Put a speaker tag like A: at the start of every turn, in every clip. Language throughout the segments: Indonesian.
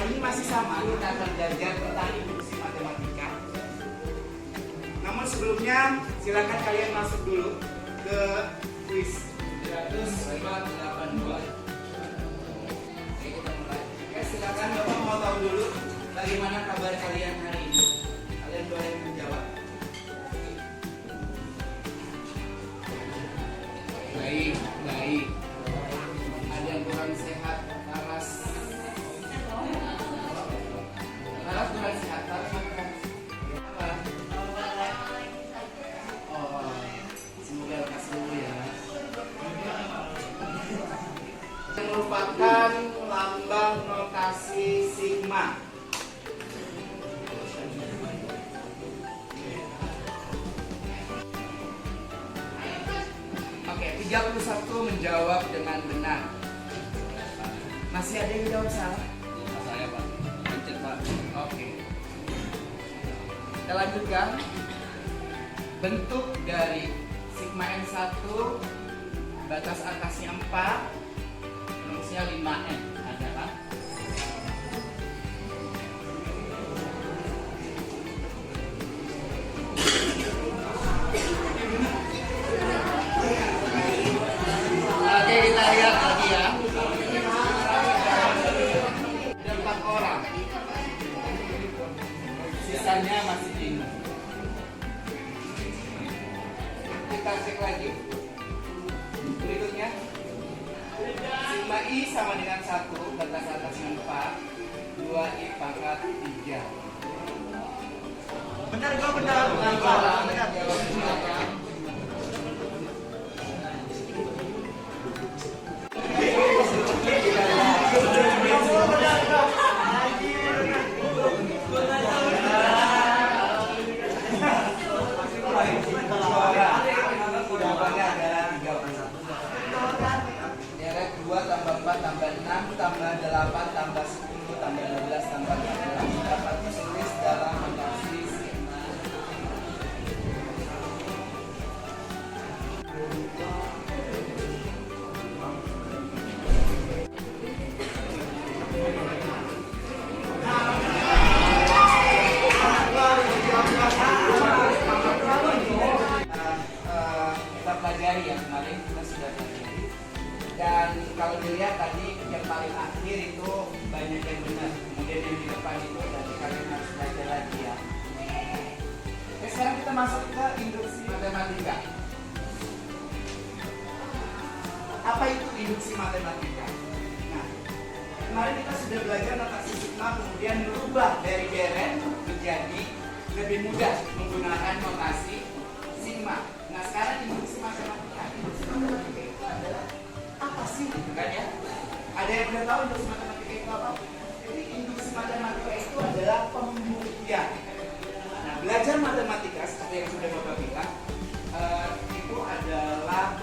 A: Hari ini masih sama, kita akan belajar tentang induksi matematika. Namun sebelumnya, silakan kalian masuk dulu ke kuis 182. Oke, kita mulai. Oke, silakan Bapak mau tahu dulu bagaimana kabar kalian hari ini. Kalian boleh menjawab. Baik, baik. Ada yang kurang sehat, Laras. Laras kurang sehat, Laras makan apa? Oh, semoga lekas sembuh ya. Yang merupakan lambang notasi sigma. Oke, 31 menjawab dengan benar. Masih ada yang jawab salah?
B: Saya Pak, pencet Pak.
A: Oke. Kita lanjutkan. Bentuk dari sigma N1, batas atasnya 4, rumusnya 5N adalah Oke, kita lihat lagi ya. Ada 4 orang. Sisanya masih bingung. Kita cek lagi. Berikutnya, sigma I sama dengan 1, batas atasnya 4, 2I pangkat 3.
C: Benar gua benar.
A: Jawabannya adalah 3. Ya, 2 tambah 4 tambah 6 tambah 8 tambah 10 tambah 12 tambah 14 dapat ditulis dalam notasi sigma. Kita pelajari ya, kemarin kita sudah pelajari. Dan kalau dilihat tadi yang paling akhir itu banyak yang benar. Kemudian yang di depan itu nanti kalian harus belajar lagi ya. Oke, sekarang kita masuk ke induksi matematika. Apa itu induksi matematika? Nah, kemarin kita sudah belajar notasi sigma, kemudian merubah dari beren menjadi lebih mudah menggunakan notasi sigma. Nah, sekarang induksi matematika. Induksi matematika itu adalah apa sih, gitu kan ya? Ada yang udah tahu induksi matematika itu apa? Jadi induksi matematika itu adalah pembuktian. Nah, belajar matematika seperti yang sudah Bapak bilang, itu adalah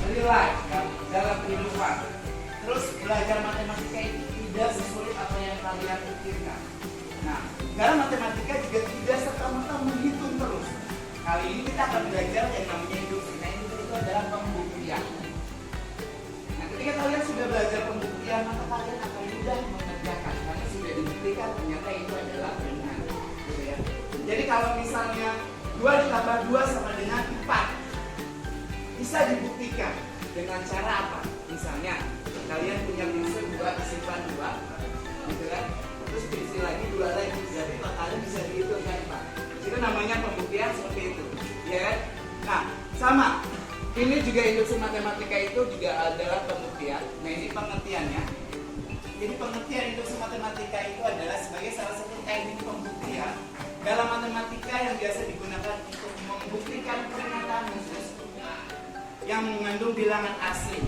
A: real life ya, dalam kehidupan. Terus belajar matematika itu tidak sesulit apa yang kalian pikirkan. Nah, dalam matematika juga tidak serta-merta menghitung terus. Kali ini kita akan belajar yang namanya induksi. Nah, induksi itu adalah pembuktian. Nah, ketika kalian sudah belajar pembuktian, maka kalian akan mudah mengerjakan karena sudah dibuktikan ternyata itu adalah benar. Gitu ya. Jadi kalau misalnya 2 ditambah 2 sama dengan 4, bisa dibuktikan dengan cara apa? Misalnya kalian punya pensil 2 disimpan 2, gitu kan? Terus pensil lagi 2 lagi, jadi kalian bisa dihitung kan Pak? Itu namanya pembuktian seperti itu, ya kan? Nah, sama. Ini juga induksi matematika itu juga adalah pembuktian. Nah, ini pengertiannya. Jadi pengertian induksi matematika itu adalah sebagai salah satu teknik pembuktian dalam matematika yang biasa digunakan untuk membuktikan pernyataan khusus yang mengandung bilangan asli.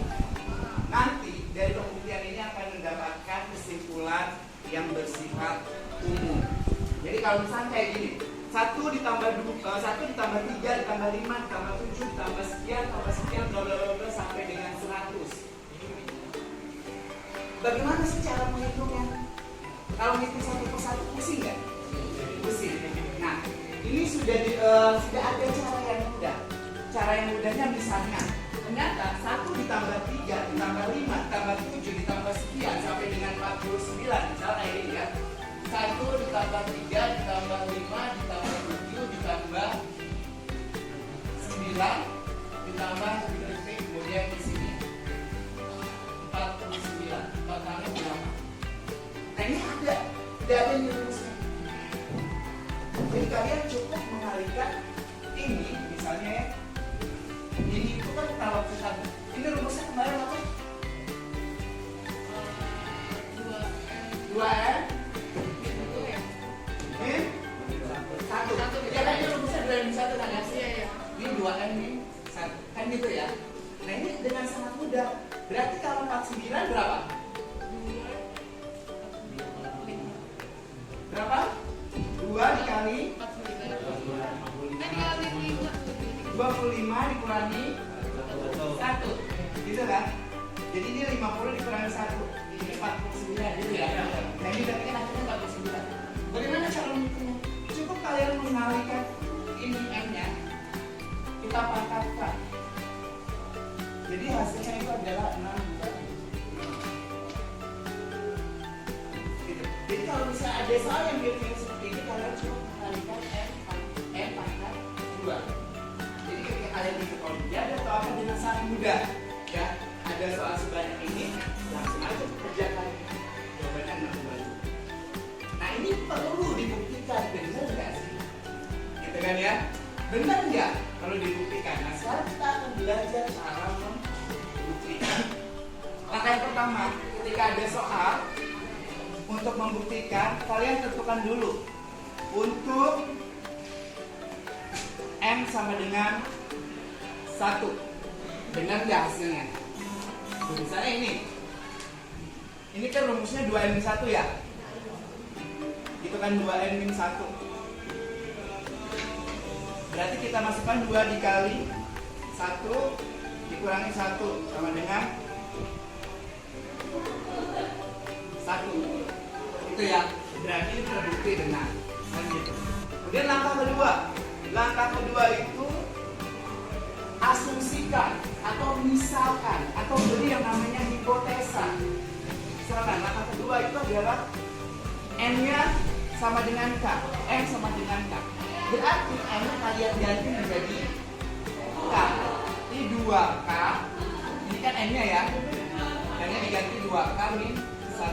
A: Nanti dari pembuktian ini akan mendapatkan kesimpulan yang bersifat umum. Jadi kalau misalnya kayak gini, 1 ditambah 3 ditambah 5 ditambah 7 ditambah sekian bla bla bla sampai dengan 100. Bagaimana sih cara menghitungnya? Kalau menghitung satu persatu pusing nggak? Pusing. Nah, ini sudah ada cara yang mudah. Cara yang mudahnya misalnya, ternyata 1 ditambah 3 ditambah 5 ditambah 7 ditambah sekian sampai dengan 40 2N min 1. Ya kan ini rumusnya 2N min 1 kan ya? Ini 2N min 1. Kan gitu ya? Nah ini dengan sangat mudah. Berarti kalau 49 berapa? Berapa? 2 dikali 25 dikurangi 1. Gitu kan? Jadi ini 50 dikurangi 1. Ini 49 gitu ya? Nah ini berarti kan akhirnya 49. Bagaimana cara menghitungnya? Cukup kalian mengalihkan ini M-nya, kita pangkatkan. Jadi hasilnya itu adalah 6. Gitu. Jadi kalau misalnya ada soal yang mirip seperti ini, kalian cuma mengalihkan M pangkat 2. Jadi ketika kalian ikut olimpiade atau apa dengan sangat mudah, ya ada soal sebanyak ini, langsung aja kerjakan. Jawabannya 6. Nah ini perlu dibuktikan, benar nggak sih? Gitu kan ya? Benar nggak kalau dibuktikan? Nah sekarang kita akan belajar cara membuktikan. Langkah yang pertama, ketika ada soal, untuk membuktikan, kalian tentukan dulu untuk M sama dengan 1. Benar nggak hasilnya? Misalnya ini kan rumusnya 2N min 1 ya? Itu kan 2N min 1. Berarti kita masukkan 2 dikali 1 dikurangi 1 sama dengan 1. Itu ya, berarti ini terbukti benar. Kan gitu. Kemudian langkah kedua itu asumsikan atau misalkan atau beri yang namanya hipotesa. Misalkan langkah kedua itu adalah N-nya sama dengan K, M sama dengan K. Berarti M-nya kalian ganti menjadi K. Ini 2K, ini kan N-nya ya. N-nya diganti 2K min 1.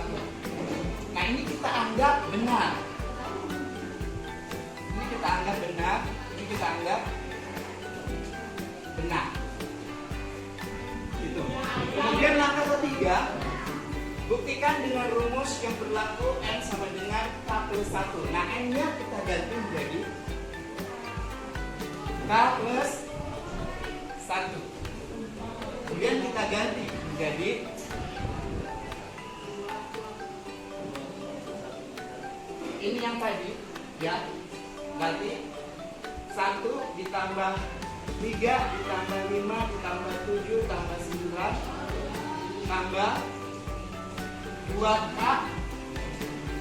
A: Nah ini kita anggap benar. Ini kita anggap benar. Ini kita anggap benar. Gitu. Kemudian langkah ketiga, buktikan dengan rumus yang berlaku N sama dengan K plus 1. Nah N-nya kita ganti menjadi K plus 1. Kemudian kita ganti menjadi ini yang tadi ya, berarti 1 ditambah 3 ditambah 5 ditambah 7 tambah 9 tambah 2K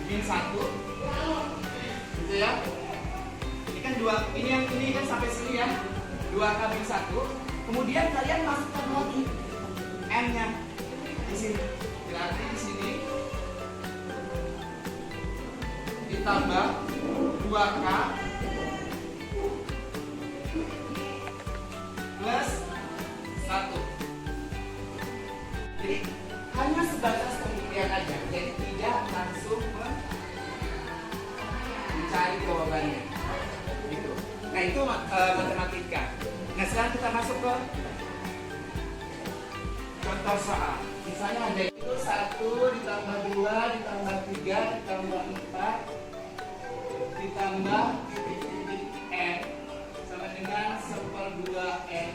A: min 1 gitu ya. Ini kan 2, ini kan sampai sini ya, 2K min 1. Kemudian kalian masukkan lagi N-nya di sini. Berarti di sini ditambah 2K plus 1. Jadi hanya sebatas pembuktian aja, jadi tidak langsung mencari jawabannya gitu. Nah itu matematika. Nah sekarang kita masuk ke contoh soal. Misalnya ada itu 1 ditambah 2 ditambah 3 ditambah 4 ditambah N sama dengan 1/2 N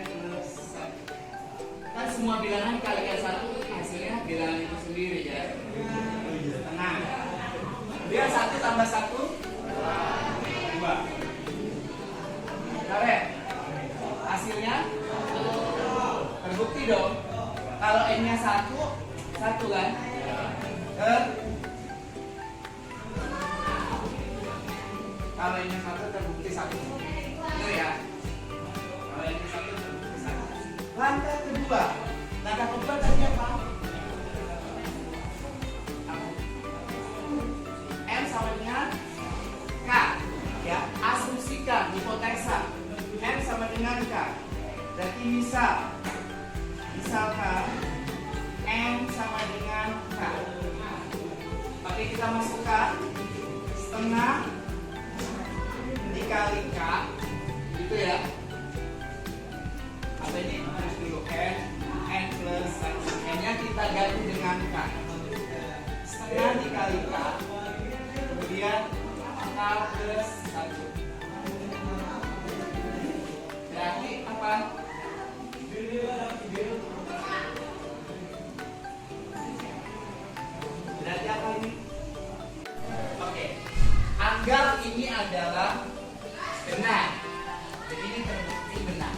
A: plus 1. Kan semua bilangan kalikan 1 hasilnya bilangan itu sendiri ya. Tenang. Dia 1 tambah 1 2. Kalian hasilnya terbukti dong. Kalau N-nya 1 kan? Kalau N-nya 1 terbukti 1. Itu ya. Kalau N-nya 1 terbukti 1. Langkah kedua tadi apa? M sama dengan K. Ya, asumsikan hipotesa M sama dengan K. Berarti misalkan M sama dengan K. Oke, kita masukkan setengah dikali K, gitu ya. Apa ini? Terus dulu N plus 1. N-nya kita ganti dengan K. dikali K, kemudian K plus 1. Berarti apa? Berarti apa ini? Oke, anggap ini adalah benar. Jadi ini terbukti benar.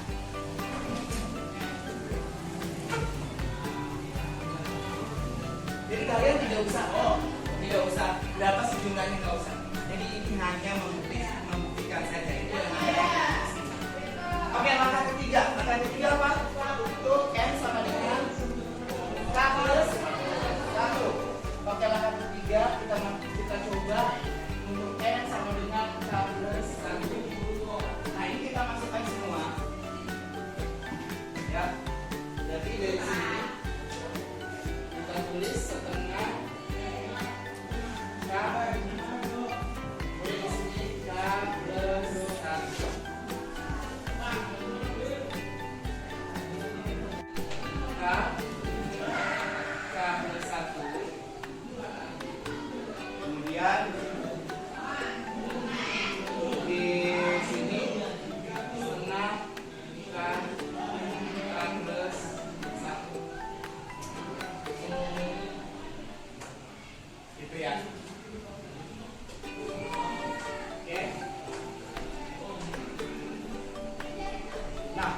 A: Jadi kalian tidak usah berapa sih jumlahnya, nggak usah. Jadi ini hanya membuktikan saja itu yang ada. Oke, langkah ketiga apa? Untuk n sama dengan k plus 1. Oke, langkah ketiga kita coba untuk n sama dengan k plus 1. Nah, ini kita masukkan semua. Ya. Jadi dari sini kita tulis setengah k, dari sini k plus 1. K plus 1. Kemudian di sini setengah K plus 1. Gitu ya. Oke. Nah,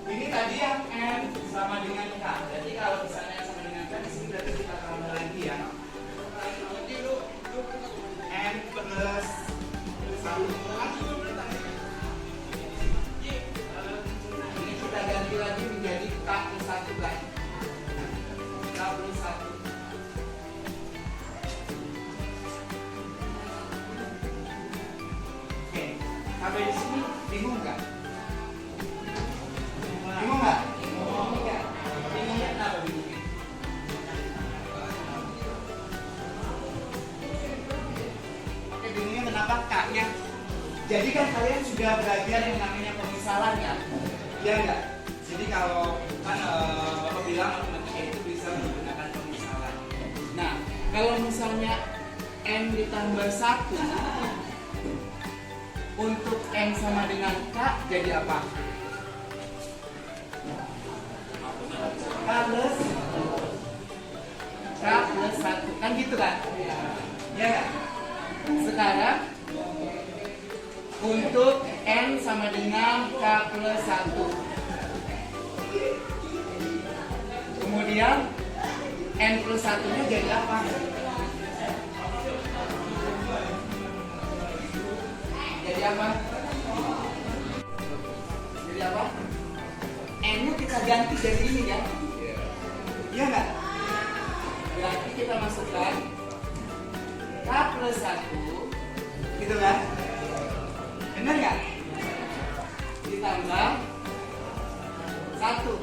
A: ini tadi yang n sama dengan k. Jadi kalau misalnya n sama dengan k, di sini berarti kita tambah lagi ya. N plus 1. Ini kita ganti lagi menjadi k plus 1 lagi. K plus 1. Oke, sampai di sini bingung nggak? Bingung nggak? Bingungnya kenapa bingungnya? Oke, bingungnya kenapa K-nya? Jadi kan kalian sudah belajar yang namanya pemisalan ya? Iya nggak? Jadi kalau kan Bapak bilang matematika itu bisa menggunakan pemisalan. Nah, kalau misalnya N ditambah 1 untuk N sama dengan K jadi apa? K plus 1 kan gitu kan? Ya kan? Sekarang untuk N sama dengan K plus 1, kemudian N plus 1 nya jadi apa? Jadi apa? Jadi apa? N nya kita ganti dari ini ya? Iya nggak? Berarti kita masukkan K plus 1, gitu kan? Benar nggak? Ditambah 1.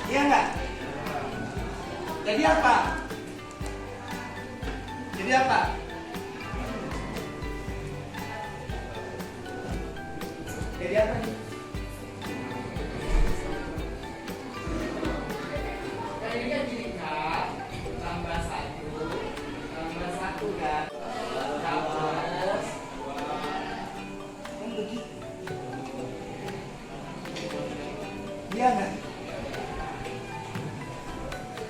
A: Iya nggak? Jadi apa? Jadi apa? Jadi apa nih? Ini kan gini K tambah 1 tambah 1 kan? K plus 2 kan begitu. Iya nggak?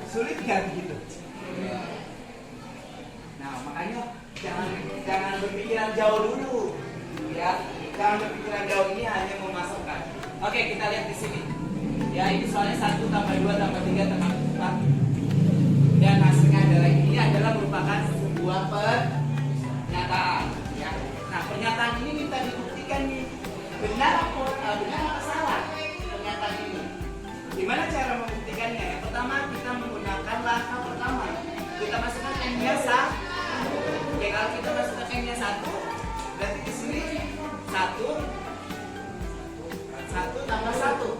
A: Sulit nggak begitu? Nah, makanya jangan berpikiran jauh dulu, ya. Jangan berpikiran jauh, ini hanya memasukkan. Oke, kita lihat di sini. Ya, ini soalnya 1 tambah 2 tambah 3 tambah 4. Dan hasilnya adalah ini adalah merupakan sebuah pernyataan. Ya. Nah, pernyataan ini minta dibuktikan nih. Benar apa salah pernyataan ini? Gimana cara membuktikannya? Yang pertama kita menggunakan langkah pertama. Kita masukkan n-nya 1. Ya, kalau kita masukkan n-nya 1, berarti di sini 1 tambah 1.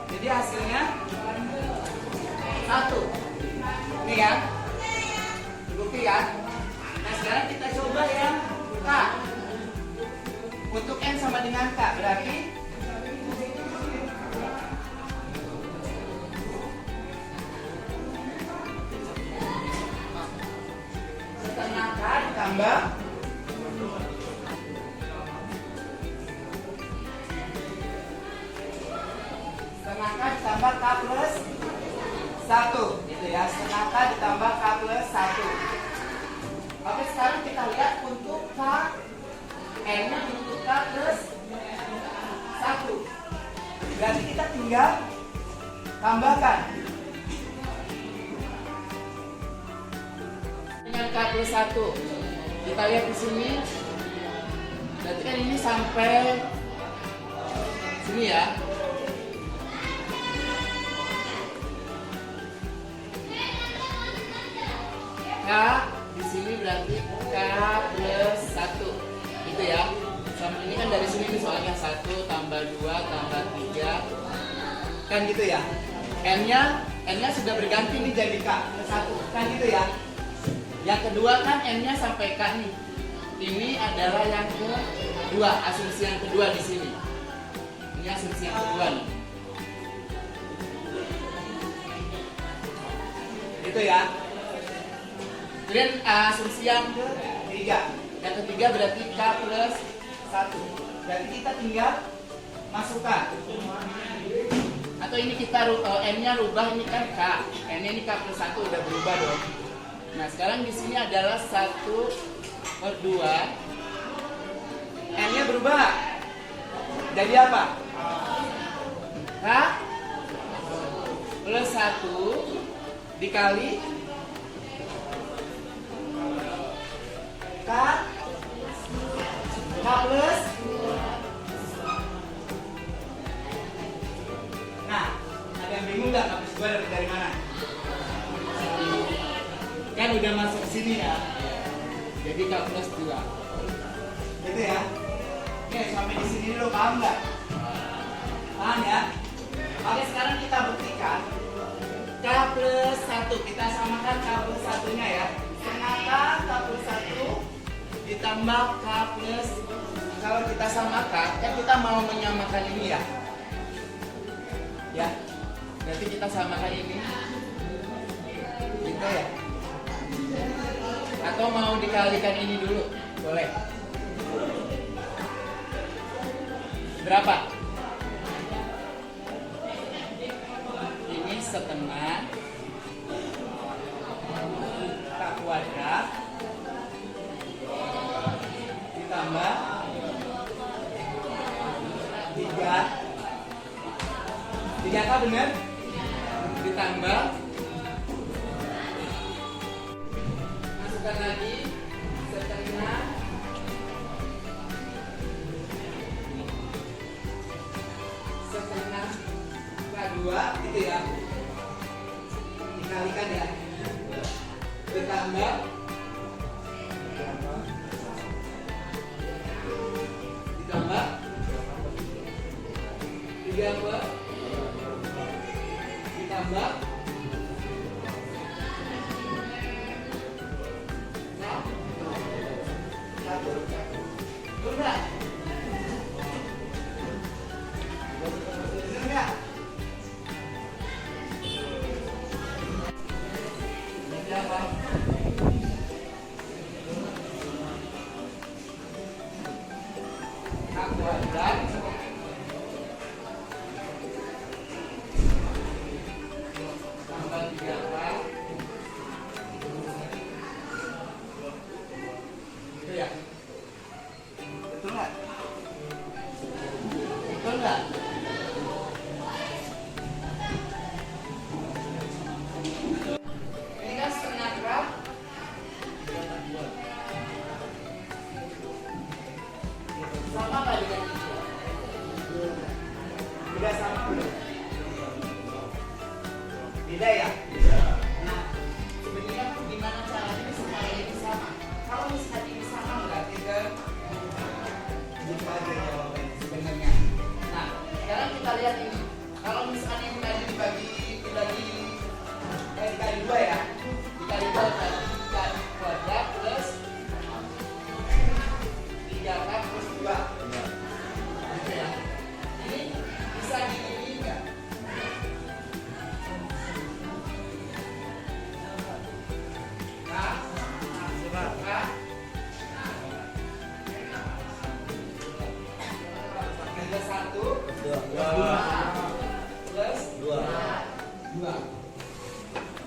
A: Jadi hasilnya 1. Ini ya. Bukti ya. Nah, sekarang kita coba yang K. Untuk N sama dengan K, berarti ditambah setengah K ditambah K plus 1 gitu ya, setengah K ditambah K plus 1. Oke, sekarang kita lihat untuk K, N-nya untuk K plus 1. Berarti kita tinggal tambahkan dengan K plus 1. Kita lihat di sini. Berarti kan ini sampai sini ya. K di sini berarti K plus 1 gitu ya. Sama ini kan dari sini nih soalnya 1 tambah 2 tambah 3 kan gitu ya. N-nya sudah berganti nih jadi K plus 1 kan gitu ya. Yang kedua kan N-nya sampai K nih. Ini adalah yang kedua, asumsi yang kedua di sini. Ini asumsi yang kedua nih. Gitu ya. Kemudian asumsi yang ketiga. Yang ketiga berarti K plus 1. Berarti kita tinggal masukkan. Atau ini kita N-nya rubah, ini kan K. N-nya ini K plus 1 udah berubah dong. Nah sekarang di sini adalah 1/2. N-nya berubah. Jadi apa? K plus 1 dikali K plus. Nah, ada yang bingung nggak K plus 2 dari mana? Kan udah masuk sini ya. Jadi K plus 2. Gitu ya. Oke, sampai di sini dulu paham nggak? Paham ya? Oke, sekarang kita buktikan K plus 1. Kita samakan K plus 1-nya ya. Setengah K plus 1 ditambah K plus. Kalau kita samakan, kan kita mau menyamakan ini ya. Ya. Berarti kita samakan ini. Gitu ya. Atau mau dikalikan ini dulu? Boleh. Berapa? Ini setengah K kuadrat ditambah 3K benar? Ditambah, masukkan lagi setengah K2 gitu ya, dikalikan ya, ditambah 3 apa? Ditambah satu. Udah. Enggak. Berapa? K kuadrat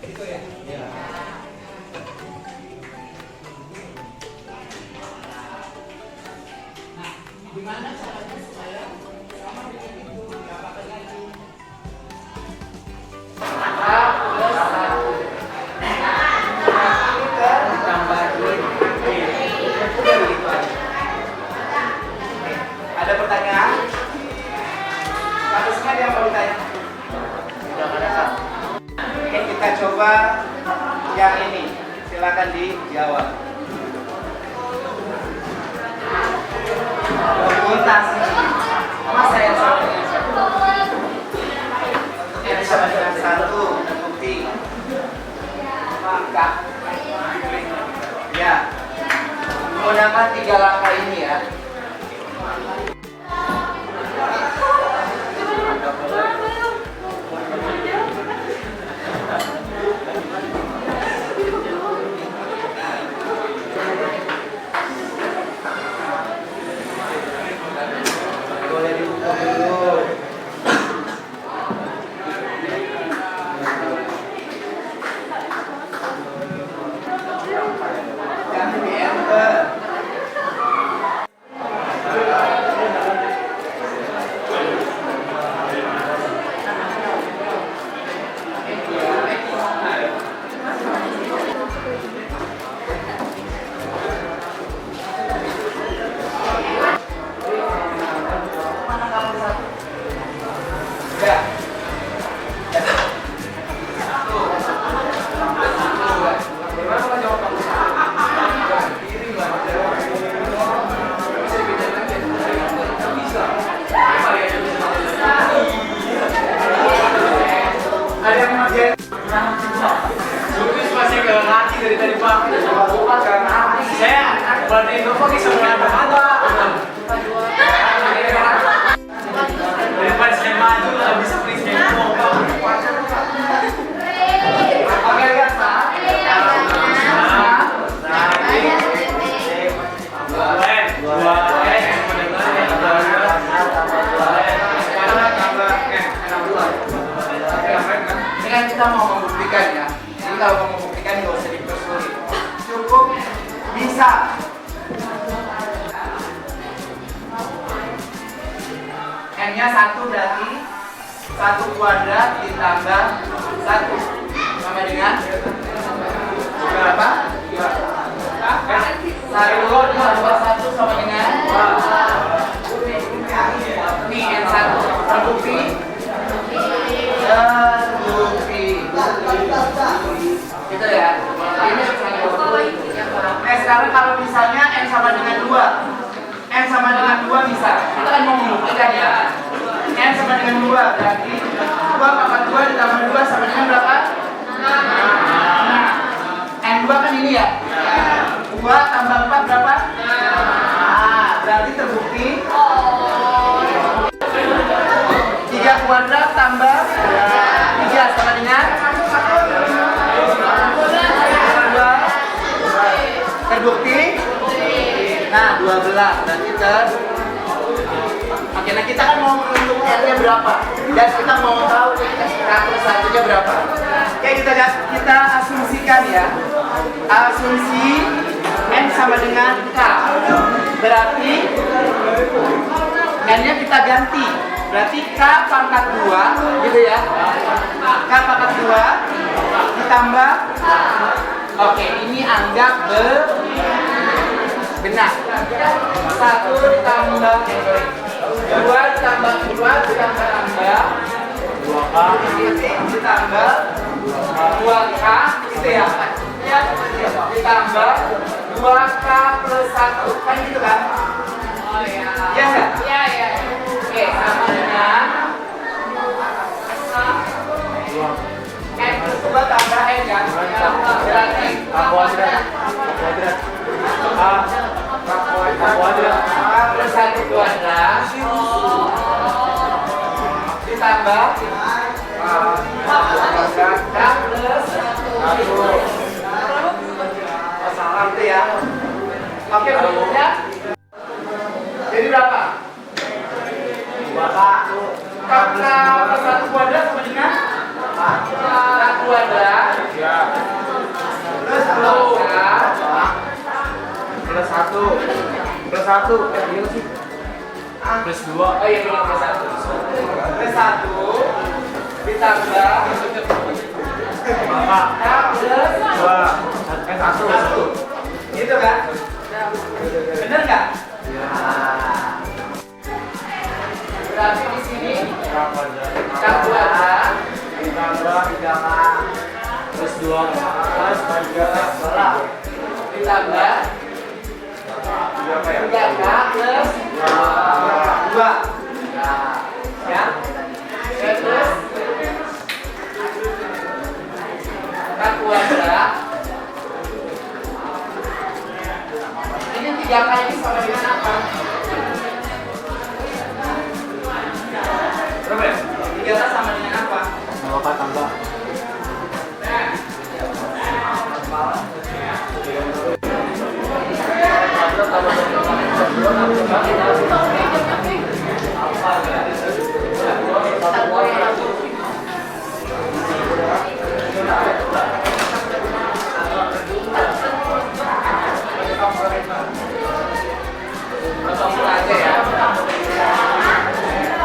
A: Gitu ya. Nah, gimana caranya supaya sama dengan itu mendapatkan lagi? Ada pertanyaan? Harusnya dia mau ditanya. Oke, kita coba yang ini. Silakan dijawab. Komunitas. Masa yang sama dengan satu? Yang sama dengan satu bukti. Maka ya menggunakan 3 langkah ini ya. Boleh dibuka dulu. Jangan di enter. Ya. Ada yang ngerjain?
B: Lukis masih ke hati dari tadi Pak. Saya berarti itu pakai semuanya apa? Daripada saya maju nggak bisa beli saya mau.
A: Oke, lihat Pak. Ini kan kita mau membuktikan ya. Jadi kalau mau membuktikan nggak usah dipersulit. Cukup bisa. N-nya 1 berarti 1 kuadrat ditambah 1 sama dengan berapa? 1 ditambah 1 sama dengan ini N1 terbukti gitu ya. Ini sekarang kalau misalnya N sama dengan 2 N sama dengan 2 bisa. Kita kan mau membuktikan ya. N sama dengan 2 berarti 2 pangkat 2 ditambah 2 sama dengan berapa? Nah, N2 kan ini ya. 2 tambah 4 berapa? Nah, berarti terbukti 3 kuadrat tambah 3 sama dengan 2. Terbukti? Nah, 12 berarti Oke, nah kita kan mau menentukan R-nya berapa dan kita mau tahu K+1-nya berapa. Oke, kita asumsikan ya. Asumsi N sama dengan K. Berarti N-nya kita ganti. Berarti K pangkat 2 gitu ya. K pangkat 2 ditambah. Oke, ini anggap benar. 1 ditambah 2 ditambah 2 ditambah 2K ditambah 2K gitu ya. Ditambah 2K plus 1 kan gitu kan? Oh iya. Iya enggak? Iya. Oke, sama dengan N plus 2 tambah N kan? Berarti kuadrat plus 1 kuadrat ditambah K plus 1 gitu ya. Oke, berikutnya jadi berapa? 2K plus 1 kuadrat sama dengan K kuadrat
B: 1 plus 1 iya sih plus 2 oh iya plus 1
A: Plus 1 ditambah
B: maka
A: plus
B: 1
A: gitu kan? Bener nggak?
B: ya
A: Berarti di sini K kuadrat
B: ditambah 3K plus 2 plus 3K
A: ditambah 3K plus 2 ya? Terus K kuadrat ini 3K ini sama dengan apa?
B: berapa ya?
A: 3K sama dengan apa?
B: 2K tambah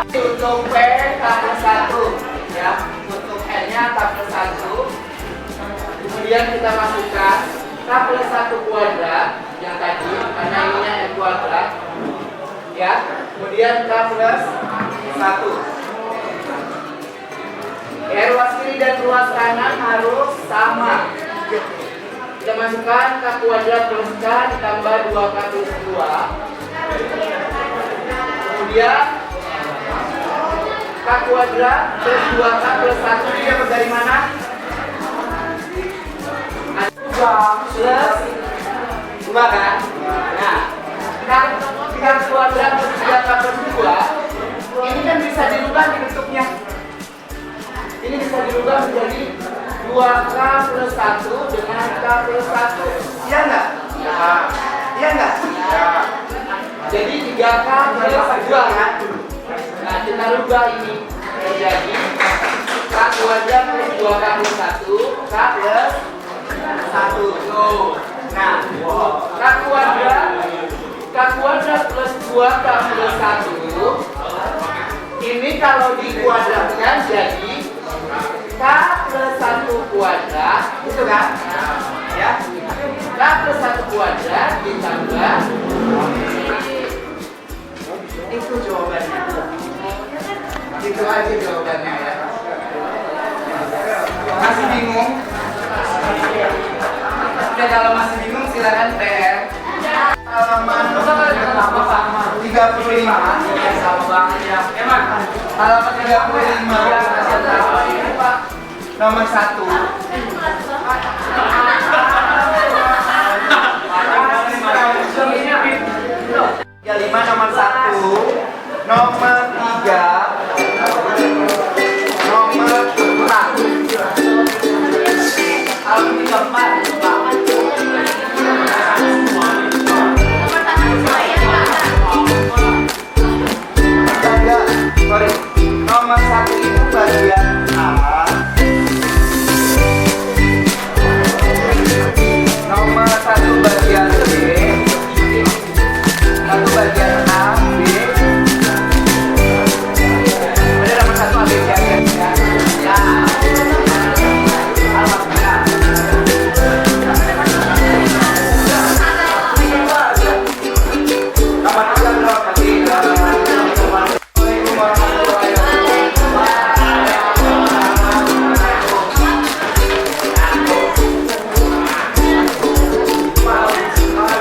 A: Untuk P K plus 1 ya, untuk N nya K plus 1 kemudian kita masukkan K plus 1 kuadrat yang tadi karena ininya N kuadrat ya, kemudian K plus 1 ya, ruas kiri dan ruas kanan harus sama. Kita masukkan K kuadrat plus K ditambah 2K plus 2 kemudian K kuadrat plus 2K plus 1 ini dapat dari mana? 2 plus 2 kan? Nah, K kuadrat plus 3K plus 2 ini kan bisa dirubah di bentuknya. Ini bisa dirubah menjadi 2K plus 1 dengan K plus 1. Iya nggak? Ya. Iya nggak? Ya. Jadi 3K plus 2 kan? Nah, kita rubah ini menjadi K kuadrat plus 2K plus 1 K plus 1 tuh. Nah, K kuadrat plus 2K plus 1 ini kalau dikuadratkan jadi K plus 1 kuadrat gitu kan? Ya, K plus 1 kuadrat ditambah itu jawabannya. Itu aja jawabannya ya. Masih bingung? Oke, kalau masih bingung silakan PR. Halaman 35. Ya, sama banget ya. Emang halaman 35. Nomor 1